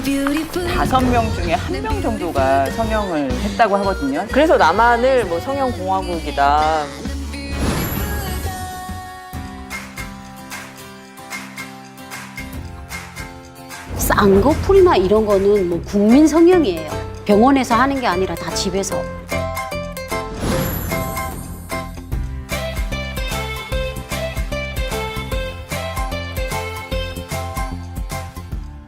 5명 중에 1명 정도가 성형을 했다고 하거든요. 그래서 남한을 뭐 성형공화국이다. 쌍꺼풀이나 이런 거는 뭐 국민 성형이에요. 병원에서 하는 게 아니라 다 집에서.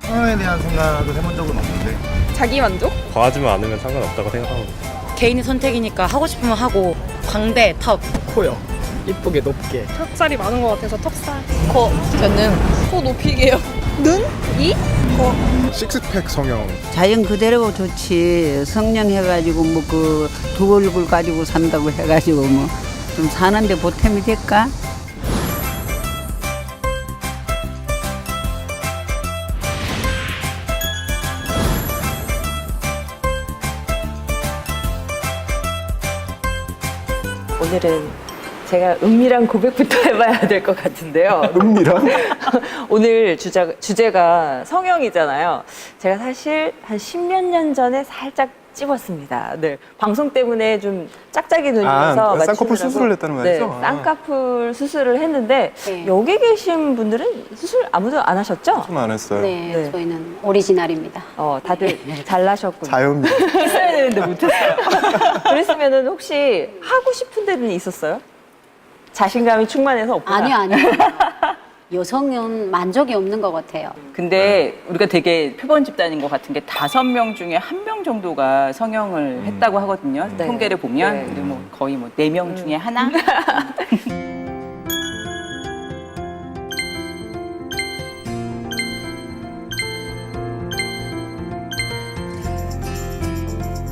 성형에 대한 생각을 해본 적은 없는데 자기 만족? 과하지만 않으면 상관없다고 생각합니다. 개인의 선택이니까 하고 싶으면 하고 광대, 턱. 코요. 이쁘게 높게. 턱살이 많은 것 같아서 턱살. 코. 저는 코 높이게요. 눈? 이? 식스팩 성형 자연 그대로 좋지. 성령해가지고 뭐 그 두 얼굴 가지고 산다고 해가지고 뭐 좀 사는데 보탬이 될까? 오늘은 제가 은밀한 고백부터 해봐야 될 것 같은데요. 은밀한? 오늘 주제가 성형이잖아요. 제가 사실 한 10몇 년 전에 살짝 찝었습니다. 네, 방송 때문에 좀 짝짝이 눈이어서 쌍꺼풀 수술을 했다는 말이죠? 네, 쌍꺼풀 수술을 했는데 네. 여기 계신 분들은 수술 아무도 안 하셨죠? 좀 안 했어요. 네, 네. 저희는 오리지널입니다. 다들 잘나셨군요. 자연 했어야 되는데 못했어요. 그랬으면은 혹시 하고 싶은 데는 있었어요? 자신감이 충만해서 없구나. 아니요. 여성은 만족이 없는 것 같아요. 근데 우리가 되게 표본 집단인 것 같은 게 5명 중에 1명 정도가 성형을 했다고 하거든요. 네. 통계를 보면 네. 근데 뭐 거의 뭐 4명 중에 하나?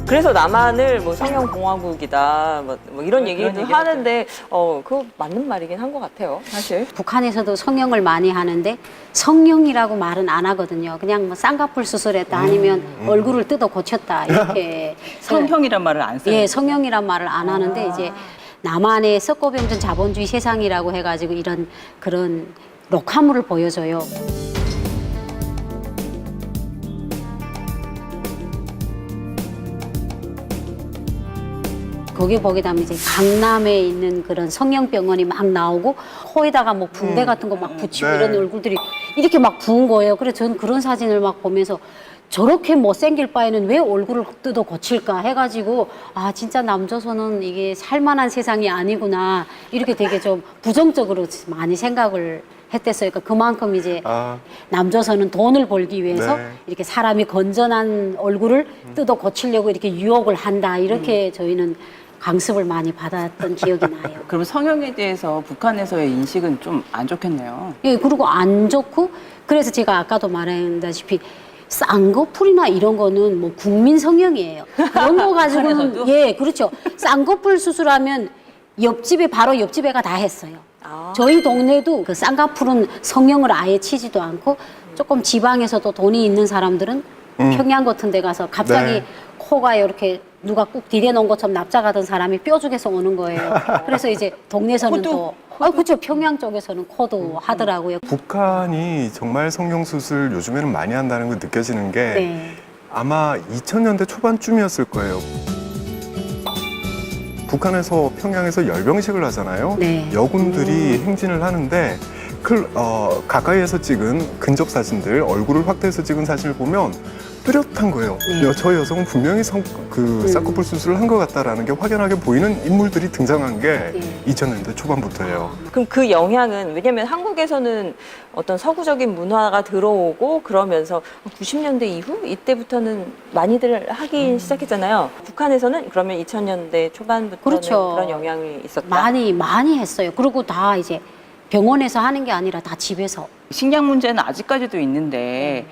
그래서 남한을 뭐 성형공화국이다 뭐 이런 얘기를 그런 하는데 그거 맞는 말이긴 한 것 같아요, 사실. 북한에서도 성형을 많이 하는데 성형이라고 말은 안 하거든요. 그냥 뭐 쌍꺼풀 수술했다 아니면 얼굴을 뜯어 고쳤다 이렇게. 성형이란 말을 안 써요. 예, 성형이란 말을 안 하는데 이제 남한의 석고병전 자본주의 세상이라고 해가지고 이런 그런 녹화물을 보여줘요. 거기 보게 되면 이제 강남에 있는 그런 성형병원이 막 나오고 코에다가 뭐 붕대 같은 거 막 붙이고 네. 이런 얼굴들이 이렇게 막 부은 거예요. 그래서 저는 그런 사진을 막 보면서 저렇게 못생길 바에는 왜 얼굴을 뜯어 고칠까 해가지고 아 진짜 남조선은 이게 살만한 세상이 아니구나 이렇게 되게 좀 부정적으로 많이 생각을 했댔어요. 그러니까 그만큼 이제 남조선은 돈을 벌기 위해서 네. 이렇게 사람이 건전한 얼굴을 뜯어 고치려고 이렇게 유혹을 한다 이렇게 저희는 강습을 많이 받았던 기억이 나요. 그럼 성형에 대해서 북한에서의 인식은 좀 안 좋겠네요. 예, 그리고 안 좋고 그래서 제가 아까도 말했다시피 쌍꺼풀이나 이런 거는 뭐 국민 성형이에요. 그런 거 가지고는 북한에서도? 예, 그렇죠. 쌍꺼풀 수술하면 옆집에 바로 옆집애가 다 했어요. 저희 동네도 그 쌍꺼풀은 성형을 아예 치지도 않고 조금 지방에서도 돈이 있는 사람들은 평양 같은 데 가서 갑자기 네. 코가 이렇게 누가 꾹 디뎌놓은 것처럼 납작하던 사람이 뼈죽에서 오는 거예요. 그래서 이제 동네에서는 또 그렇죠. 평양 쪽에서는 코도 하더라고요. 북한이 정말 성형 수술 요즘에는 많이 한다는 거 느껴지는 게 네. 아마 2000년대 초반쯤이었을 거예요. 북한에서 평양에서 열병식을 하잖아요. 네. 여군들이 행진을 하는데 가까이에서 찍은 근접 사진들, 얼굴을 확대해서 찍은 사진을 보면 뚜렷한 거예요. 네. 저 여성은 분명히 쌍꺼풀 수술을 한 것 같다라는 게 확연하게 보이는 인물들이 등장한 게 네. 2000년대 초반부터예요. 그럼 그 영향은 왜냐면 한국에서는 어떤 서구적인 문화가 들어오고 그러면서 90년대 이후 이때부터는 많이들 하기 시작했잖아요. 북한에서는 그러면 2000년대 초반부터는 그렇죠. 그런 영향이 있었다. 많이 했어요. 그리고 다 이제 병원에서 하는 게 아니라 다 집에서. 식량 문제는 아직까지도 있는데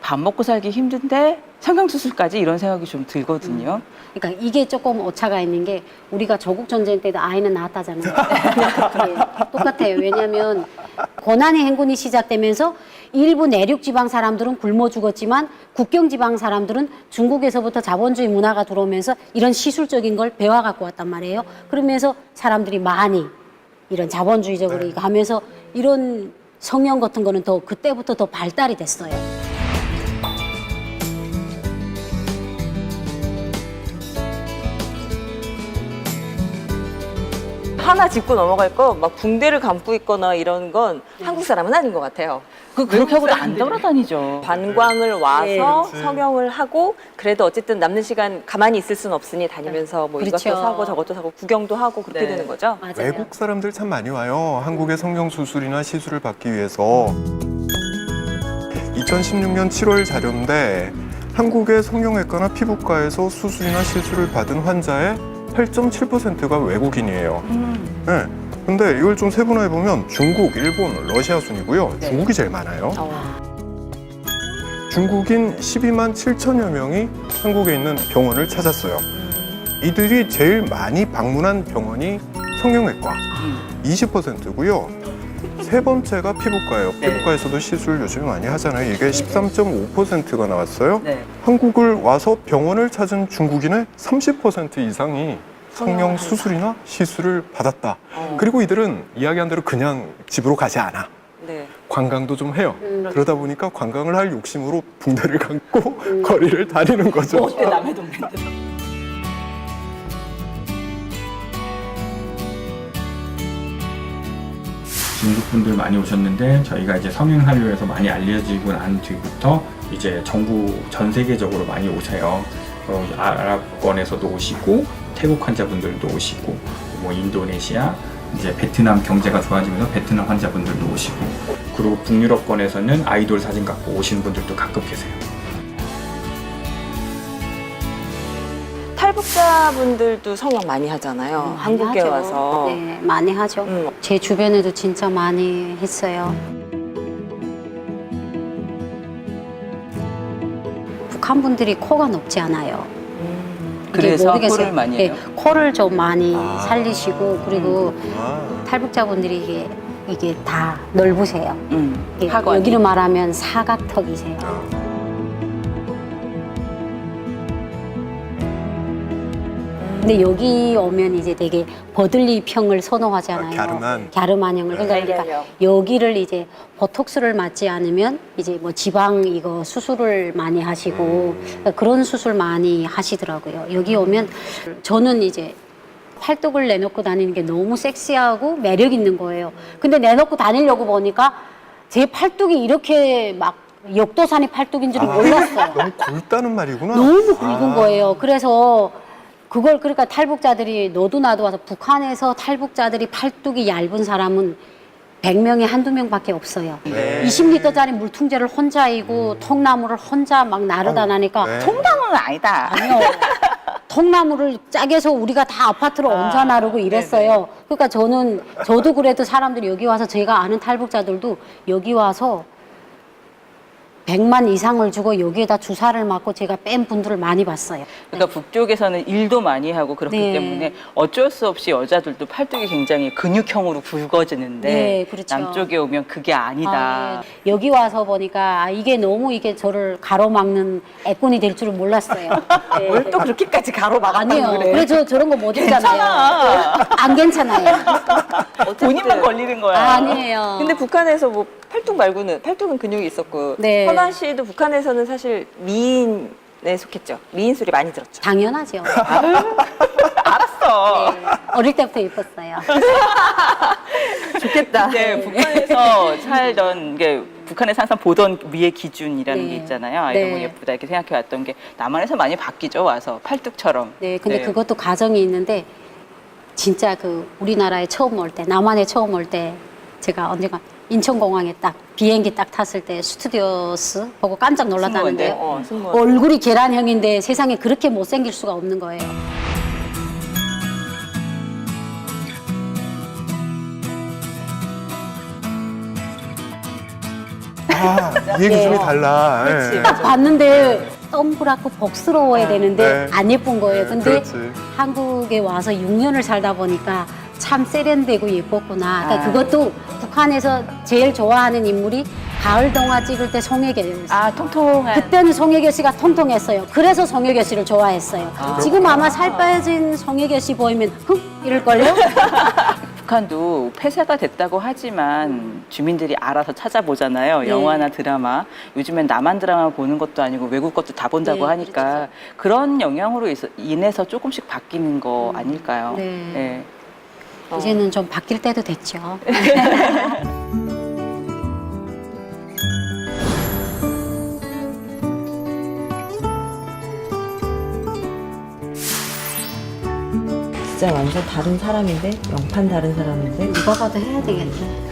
밥 먹고 살기 힘든데 성형수술까지 이런 생각이 좀 들거든요. 그러니까 이게 조금 오차가 있는 게 우리가 조국 전쟁 때도 아이는 낳았다잖아요. 예, 똑같아요. 왜냐하면 고난의 행군이 시작되면서 일부 내륙 지방 사람들은 굶어 죽었지만 국경 지방 사람들은 중국에서부터 자본주의 문화가 들어오면서 이런 시술적인 걸 배워 갖고 왔단 말이에요. 그러면서 사람들이 많이 이런 자본주의적으로 가면서 이런 성형 같은 거는 더 그때부터 더 발달이 됐어요. 하나 짚고 넘어갈 거 막 붕대를 감고 있거나 이런 건 한국 사람은 아닌 것 같아요. 그렇게 하고도 안 돌아다니죠. 관광을 와서 그렇지. 성형을 하고 그래도 어쨌든 남는 시간 가만히 있을 수는 없으니 다니면서 뭐 그렇죠. 이것도 사고 저것도 사고 구경도 하고 그렇게 네. 되는 거죠. 맞아요. 외국 사람들 참 많이 와요. 한국의 성형 수술이나 시술을 받기 위해서. 2016년 7월 자료인데 한국의 성형외과나 피부과에서 수술이나 시술을 받은 환자의 8.7%가 외국인이에요. 네. 근데 이걸 좀 세분화해 보면 중국, 일본, 러시아 순이고요. 네. 중국이 제일 많아요. 중국인 12만 7천여 명이 한국에 있는 병원을 찾았어요. 이들이 제일 많이 방문한 병원이 성형외과 20%고요. 세 번째가 피부과예요. 네. 피부과에서도 시술 요즘 많이 하잖아요. 이게 13.5%가 나왔어요. 네. 한국을 와서 병원을 찾은 중국인의 30% 이상이 성형 수술이나 시술을 받았다. 그리고 이들은 이야기한 대로 그냥 집으로 가지 않아. 네. 관광도 좀 해요. 그러다 보니까 관광을 할 욕심으로 붕대를 감고 거리를 다니는 거죠. 어때 남의 동네인데. 중국 분들 많이 오셨는데 저희가 이제 성형하려 해서 많이 알려지고 난 뒤부터 이제 전국 전 세계적으로 많이 오세요. 아랍권에서도 오시고 태국 환자분들도 오시고 뭐 인도네시아 이제 베트남 경제가 좋아지면서 베트남 환자분들도 오시고 그리고 북유럽권에서는 아이돌 사진 갖고 오시는 분들도 가끔 계세요. 탈북자분들도 성형 많이 하잖아요. 많이 한국에 하죠. 와서. 네, 많이 하죠. 제 주변에도 진짜 많이 했어요. 북한 분들이 코가 높지 않아요. 이게 그래서 모르겠어요. 코를 많이 네, 해요. 코를 좀 많이 살리시고 그리고 아, 탈북자분들이 이게 다 넓으세요. 이게 하관이. 여기로 말하면 사각턱이세요. 근데 여기 오면 이제 되게 버들리 평을 선호하잖아요. 갸르만형을. 그러니까 여기를 이제 보톡스를 맞지 않으면 이제 뭐 지방 이거 수술을 많이 하시고 그러니까 그런 수술 많이 하시더라고요. 여기 오면 저는 이제 팔뚝을 내놓고 다니는 게 너무 섹시하고 매력 있는 거예요. 근데 내놓고 다니려고 보니까 제 팔뚝이 이렇게 막 역도산이 팔뚝인 줄은 몰랐어요. 너무 굵다는 말이구나. 너무 굵은 거예요. 그래서 그걸 그러니까 탈북자들이 너도 나도 와서 북한에서 탈북자들이 팔뚝이 얇은 사람은 100명에 한두 명밖에 없어요. 네. 20리터짜리 물통제를 혼자 이고 통나무를 혼자 막 나르다 나니까 네. 통나무는 아니다. 아니요. 통나무를 짝에서 우리가 다 아파트로 얹어 나르고 이랬어요. 그러니까 저도 그래도 사람들이 여기 와서 제가 아는 탈북자들도 여기 와서 100만 이상을 주고 여기에다 주사를 맞고 제가 뺀 분들을 많이 봤어요. 그러니까 북쪽에서는 일도 많이 하고 그렇기 네. 때문에 어쩔 수 없이 여자들도 팔뚝이 굉장히 근육형으로 굵어지는데 네, 그렇죠. 남쪽에 오면 그게 아니다. 아, 네. 여기 와서 보니까 이게 너무 이게 저를 가로막는 애꾼이 될 줄은 몰랐어요. 네. 뭘 또 그렇게까지 가로막았다고 아니요. 그래. 그래 저런 거 못 입잖아요. 괜찮아. 안 괜찮아요. 본인만 걸리는 거야. 아니에요. 근데 북한에서 뭐 팔뚝 말고는 팔뚝은 근육이 있었고 네. 현아 씨도 북한에서는 사실 미인에 속했죠. 미인술이 많이 들었죠. 당연하죠. 알았어. 네. 어릴 때부터 예뻤어요. 좋겠다. 네, 북한에서 살던 게 북한에서 항상 보던 미의 기준이라는 네. 게 있잖아요. 아이가 뭐 네. 예쁘다 이렇게 생각해왔던 게 남한에서 많이 바뀌죠. 와서 팔뚝처럼. 네, 근데 그것도 과정이 있는데 진짜 그 우리나라에 처음 올 때, 남한에 처음 올 때 제가 언젠가 인천공항에 딱 비행기 딱 탔을 때 스튜디오스 보고 깜짝 놀랐다는데요. 승무원. 얼굴이 계란형인데 세상에 그렇게 못생길 수가 없는 거예요. 아, 이해 기준이 달라. 그렇지. 예. 딱 봤는데 동그랗고 복스러워야 되는데 네. 안 예쁜 거예요. 근데 그렇지. 한국에 와서 6년을 살다 보니까 참 세련되고 예뻤구나. 그러니까 그것도 북한에서 제일 좋아하는 인물이 가을 동화 찍을 때 송혜교였어요. 아, 통통한. 그때는 송혜교 씨가 통통했어요. 그래서 송혜교 씨를 좋아했어요. 지금 아마 살 빠진 송혜교 씨 보이면 흑 이럴걸요? 북한도 폐쇄가 됐다고 하지만 주민들이 알아서 찾아보잖아요. 네. 영화나 드라마. 요즘엔 남한 드라마 보는 것도 아니고 외국 것도 다 본다고 네, 하니까 그런 영향으로 인해서 조금씩 바뀌는 거 아닐까요? 네. 네. 이제는 좀 바뀔 때도 됐죠. 진짜 완전 다른 사람인데, 영판 다른 사람인데 누가 봐도 해야 되겠네.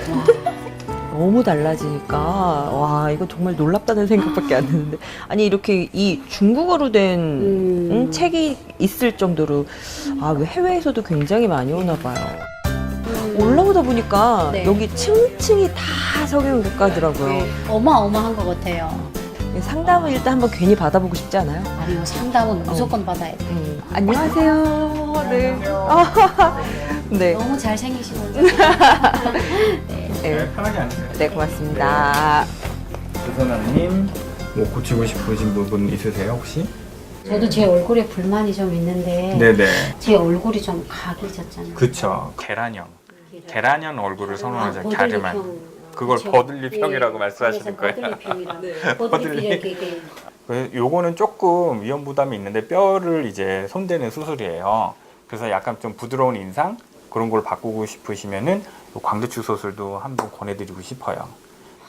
너무 달라지니까 와 이거 정말 놀랍다는 생각밖에 안 드는데 아니 이렇게 이 중국어로 된 책이 있을 정도로 왜 해외에서도 굉장히 많이 오나 봐요. 올라오다 보니까 네. 여기 층층이 다 성형 국가더라고요. 네, 어마어마한 것 같아요. 상담을 일단 한번 괜히 받아보고 싶지 않아요? 아니요, 상담은 무조건 받아야 돼. 안녕하세요. 네. 네. 너무 잘생기시고. 네. 편하게 앉으세요. 네, 고맙습니다. 조선아님, 뭐 고치고 싶으신 부분 있으세요 혹시? 저도 제 얼굴에 불만이 좀 있는데 네네. 제 얼굴이 좀 각이 졌잖아요. 그쵸. 계란형. 계란형 얼굴을 선호하죠. 버들리평. 갸름한. 그걸 그쵸. 버들리평이라고 예, 말씀하시는 그래서 거예요. 버들리평이라고. 버들리평 이렇게. 요거는 조금 위험 부담이 있는데 뼈를 이제 손대는 수술이에요. 그래서 약간 좀 부드러운 인상 그런 걸 바꾸고 싶으시면은 요 광대추 수술도 한번 권해드리고 싶어요.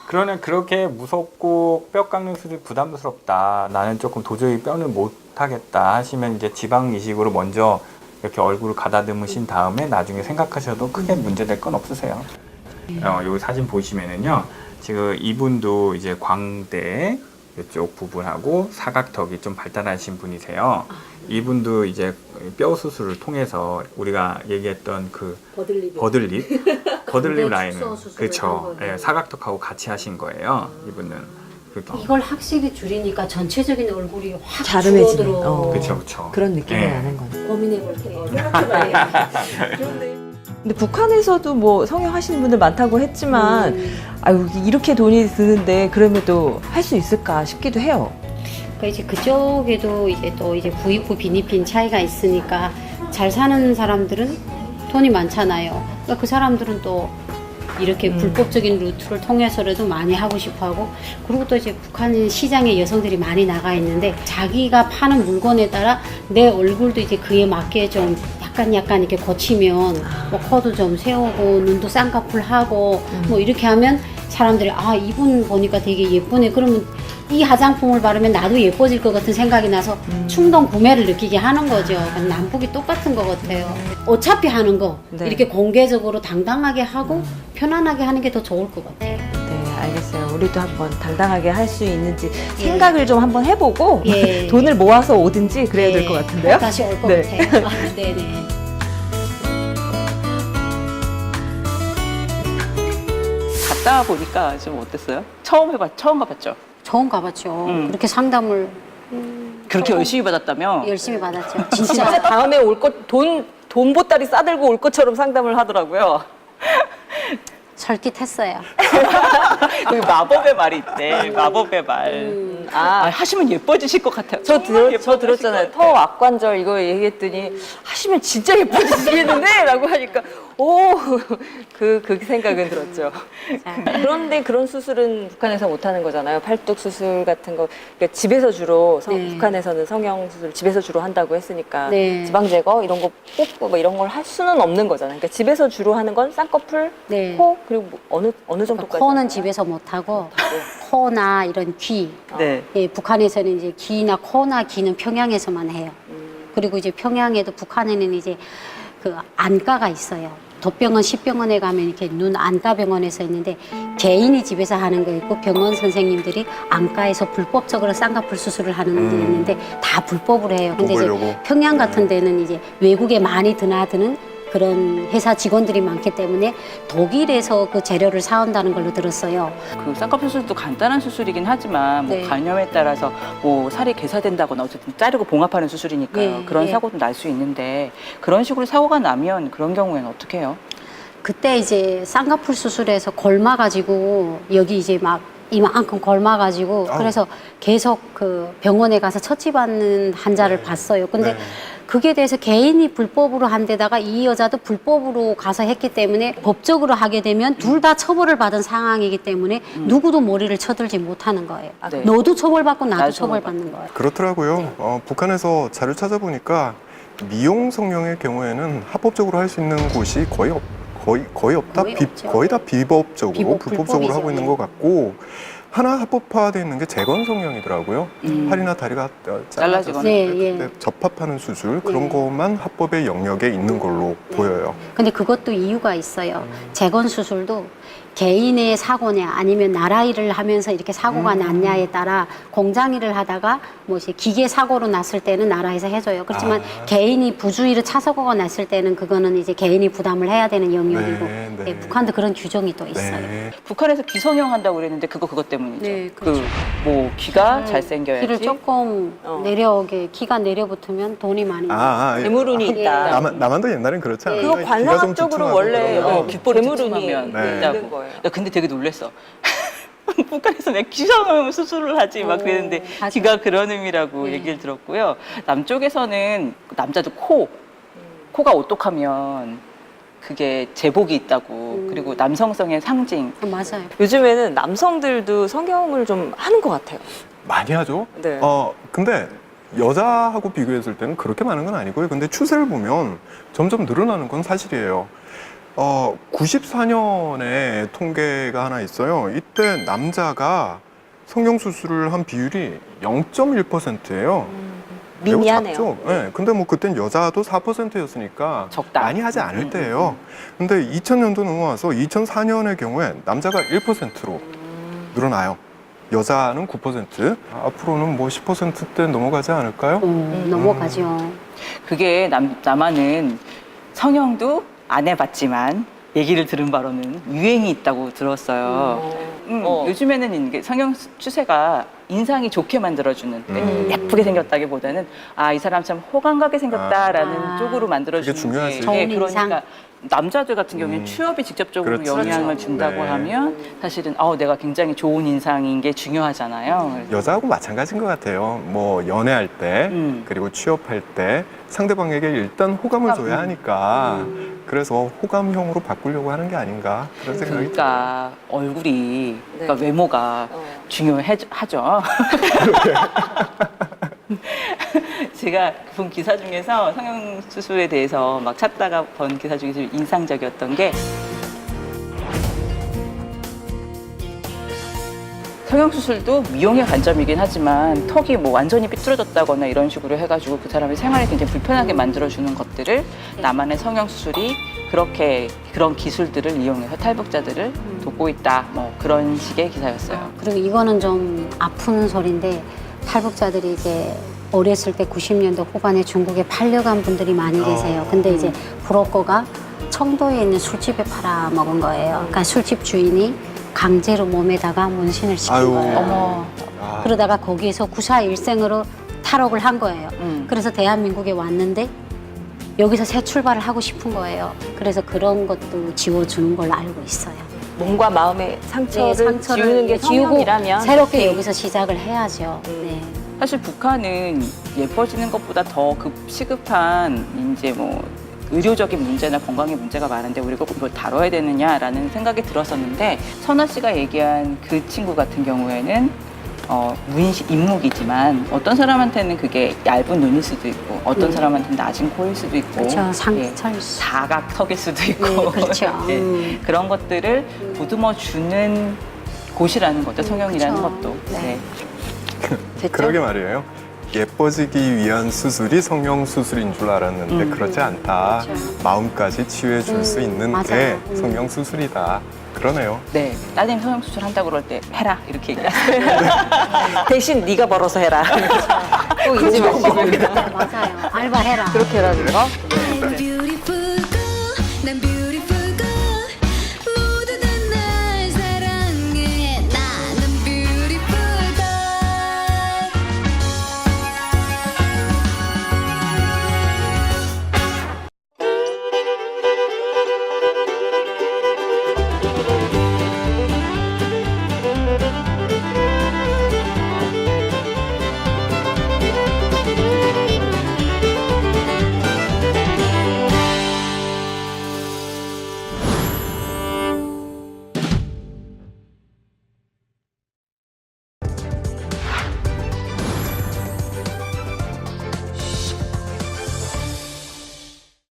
그러나 그렇게 무섭고 뼈 깎는 수술 부담스럽다. 나는 조금 도저히 뼈는 못 하겠다 하시면 이제 지방 이식으로 먼저 이렇게 얼굴을 가다듬으신 다음에 나중에 생각하셔도 크게 문제될 건 없으세요. 요 사진 보시면은요, 지금 이분도 이제 광대 이쪽 부분하고 사각턱이 좀 발달하신 분이세요. 이분도 이제 뼈 수술을 통해서 우리가 얘기했던 그 버들립 라인을 그렇죠. 예, 사각턱하고 같이 하신 거예요. 이분은 그렇게. 이걸 확실히 줄이니까 전체적인 얼굴이 확 자름해지네. 줄어들어. 그렇죠, 그렇죠. 그런 느낌이 네. 나는 거네. 고민해 볼게요. 근데 북한에서도 뭐 성형하시는 분들 많다고 했지만 아유 이렇게 돈이 드는데 그럼에도 할 수 있을까 싶기도 해요. 그러니까 이제 그쪽에도 이제 또 이제 부익부 빈익빈 차이가 있으니까 잘 사는 사람들은 돈이 많잖아요. 그러니까 그 사람들은 또 이렇게 불법적인 루트를 통해서라도 많이 하고 싶어 하고, 그리고 또 이제 북한 시장에 여성들이 많이 나가 있는데 자기가 파는 물건에 따라 내 얼굴도 이제 그에 맞게 좀 약간 이렇게 고치면 뭐 코도 좀 세우고 눈도 쌍꺼풀 하고 뭐 이렇게 하면 사람들이 이분 보니까 되게 예쁘네. 그러면 이 화장품을 바르면 나도 예뻐질 것 같은 생각이 나서 충동 구매를 느끼게 하는 거죠. 남북이 똑같은 것 같아요. 어차피 하는 거 네. 이렇게 공개적으로 당당하게 하고 편안하게 하는 게 더 좋을 것 같아요. 네, 알겠어요. 우리도 한번 당당하게 할 수 있는지 생각을 좀 한번 해보고 예. 돈을 모아서 오든지 그래야 될 것 같은데요. 다시 올 것 네. 같아요. 네네. 갔다 보니까 좀 어땠어요? 처음 가봤죠? 처음 가봤죠. 음. 그렇게 상담을 그렇게 열심히 받았다며? 열심히 받았죠. 진짜 진짜. 다음에 올 것 돈 보따리 싸들고 올 것처럼 상담을 하더라고요. 설깃했어요. 그 마법의 말이 있대. 마법의 말. 하시면 예뻐지실 것 같아요. 저 예뻐지실 들었잖아요. 것 같아요. 턱 악관절 이거 얘기했더니 하시면 진짜 예뻐지시겠는데? 라고 하니까 그 생각은 들었죠. 그런데 그런 수술은 북한에서 못하는 거잖아요. 팔뚝 수술 같은 거. 그러니까 집에서 주로 네. 북한에서는 성형 수술 집에서 주로 한다고 했으니까 네. 지방 제거 이런 거 뽑고 뭐 이런 걸 할 수는 없는 거잖아요. 그러니까 집에서 주로 하는 건 쌍꺼풀, 네. 코 그리고 뭐 어느 정도까지? 코는 집에서 못하고 코나 이런 귀. 네. 예, 북한에서는 이제 귀나 코나 귀는 평양에서만 해요. 그리고 이제 평양에도 북한에는 이제 그 안과가 있어요. 도병원, 시병원에 가면 이렇게 눈 안과 병원에서 있는데 개인이 집에서 하는 거 있고 병원 선생님들이 안과에서 불법적으로 쌍꺼풀 수술을 하는 데 있는데 다 불법으로 해요. 근데 이제 뽑으려고. 평양 같은 데는 이제 외국에 많이 드나드는 그런 회사 직원들이 많기 때문에 독일에서 그 재료를 사온다는 걸로 들었어요. 그 쌍꺼풀 수술도 간단한 수술이긴 하지만 뭐 네. 간염에 따라서 뭐 살이 개사된다거나 어쨌든 자르고 봉합하는 수술이니까요. 네, 그런 네. 사고도 날 수 있는데 그런 식으로 사고가 나면 그런 경우에는 어떻게 해요? 그때 이제 쌍꺼풀 수술해서 골마가지고 여기 이제 막 이만큼 골마가지고 그래서 계속 그 병원에 가서 처치받는 환자를 봤어요. 근데 그게 대해서 개인이 불법으로 한 데다가 이 여자도 불법으로 가서 했기 때문에 법적으로 하게 되면 둘 다 처벌을 받은 상황이기 때문에 누구도 머리를 쳐들지 못하는 거예요. 네. 너도 처벌받고 나도 나도 처벌받는 거예요. 그렇더라고요. 북한에서 자료 찾아보니까 미용 성형의 경우에는 합법적으로 할 수 있는 곳이 거의 없다. 거의 없죠. 거의 다 비법적으로 불법적으로 불법이죠. 하고 있는 것 같고 하나 합법화되어 있는 게 재건 성형이더라고요. 팔이나 다리가 잘라지거나 네, 그때 예. 접합하는 수술 그런 네. 것만 합법의 영역에 있는 걸로 보여요. 근데 그것도 이유가 있어요. 재건 수술도 개인의 사고냐 아니면 나라 일을 하면서 이렇게 사고가 났냐에 따라 공장 일을 하다가 뭐 이제 기계 사고로 났을 때는 나라에서 해줘요. 그렇지만 개인이 부주의로 차 사고가 났을 때는 그거는 이제 개인이 부담을 해야 되는 영역이고 네, 네. 예, 북한도 그런 규정이 또 있어요. 네. 북한에서 귀 성형한다고 그랬는데 그것 때문이죠. 네, 그렇죠. 뭐 귀가 잘생겨야지. 키를 조금 내려오게 키가 내려붙으면 돈이 많이 대물운이 있다. 남한도 옛날엔 그렇지 않아요? 그거 관상학적으로 원래 귓볼이 대물운이 두툼하면 네. 있는 거예요. 나 근데 되게 놀랬어. 북한에서 내 귀 성형 수술을 하지 막 그랬는데 맞아. 귀가 그런 의미라고 네. 얘기를 들었고요. 남쪽에서는 남자도 코가 오똑하면 그게 제복이 있다고 그리고 남성성의 상징. 맞아요. 요즘에는 남성들도 성형을 좀 하는 것 같아요. 많이 하죠. 네. 근데 여자하고 비교했을 때는 그렇게 많은 건 아니고요. 근데 추세를 보면 점점 늘어나는 건 사실이에요. 94년에 통계가 하나 있어요. 이때 남자가 성형수술을 한 비율이 0.1%예요. 미미하네요. 작죠? 네. 근데 뭐 그땐 여자도 4%였으니까 적다. 많이 하지 않을 때예요. 근데 2000년도 넘어와서 2004년의 경우에 남자가 1%로 늘어나요. 여자는 9%. 앞으로는 뭐 10%대 넘어가지 않을까요? 넘어가죠. 그게 남한은 성형도 안 해봤지만 얘기를 들은 바로는 유행이 있다고 들었어요. 요즘에는 이게 성형 추세가 인상이 좋게 만들어주는 예쁘게 생겼다기보다는 이 사람 참 호감 가게 생겼다라는 쪽으로 만들어주는 그게 중요하지. 좋은 그러니까 인상. 남자들 같은 경우에는 취업에 직접적으로 그렇죠. 영향을 준다고 네. 하면 사실은 내가 굉장히 좋은 인상인 게 중요하잖아요. 여자하고 마찬가지인 것 같아요. 뭐 연애할 때 그리고 취업할 때 상대방에게 일단 호감을 줘야 하니까 그래서 호감형으로 바꾸려고 하는 게 아닌가 그런 생각이 그러니까 얼굴이 그러니까 외모가 중요하죠. 제가 본 기사 중에서 성형 수술에 대해서 막 찾다가 본 기사 중에서 인상적이었던 게 성형 수술도 미용의 관점이긴 하지만 턱이 뭐 완전히 삐뚤어졌다거나 이런 식으로 해가지고 그 사람의 생활이 굉장히 불편하게 만들어주는 것들을 남한의 성형 수술이 그런 기술들을 이용해서 탈북자들을 돕고 있다. 뭐 그런 식의 기사였어요. 그리고 이거는 좀 아픈 소리인데 탈북자들이 이제 어렸을 때 90년대 후반에 중국에 팔려간 분들이 많이 계세요. 근데 이제 브로커가 청도에 있는 술집에 팔아먹은 거예요. 그러니까 술집 주인이 강제로 몸에다가 문신을 시킨 아유. 거예요. 어머. 그러다가 거기에서 구사일생으로 탈옥을 한 거예요. 그래서 대한민국에 왔는데 여기서 새 출발을 하고 싶은 거예요. 그래서 그런 것도 지워주는 걸로 알고 있어요. 몸과 마음의 상처를 지우는 게 지우고 성형이라면 새롭게 오케이. 여기서 시작을 해야죠. 네. 사실 북한은 예뻐지는 것보다 더 시급한 이제 뭐 의료적인 문제나 건강의 문제가 많은데 우리가 그걸 다뤄야 되느냐라는 생각이 들었었는데 선아 씨가 얘기한 그 친구 같은 경우에는 인묵이지만 어떤 사람한테는 그게 얇은 눈일 수도 있고 어떤 사람한테는 낮은 코일 수도 있고 그렇죠. 상처일 수. 사각턱일 수도 있고 네, 그렇죠. 예, 그런 것들을 보듬어 주는 곳이라는 거죠. 성형이라는 그렇죠. 것도. 네. 됐죠? 그러게 말이에요. 예뻐지기 위한 수술이 성형 수술인 줄 알았는데 그렇지 않다. 그렇죠. 마음까지 치유해 줄 수 있는 게 맞아요. 성형 수술이다. 그러네요. 네, 따님 성형 수술 한다고 그럴 때 해라 이렇게 얘기하세요. 대신 네가 벌어서 해라. 꼭 잊지 마시고 맞아요. 알바해라. 그렇게 해라는 거.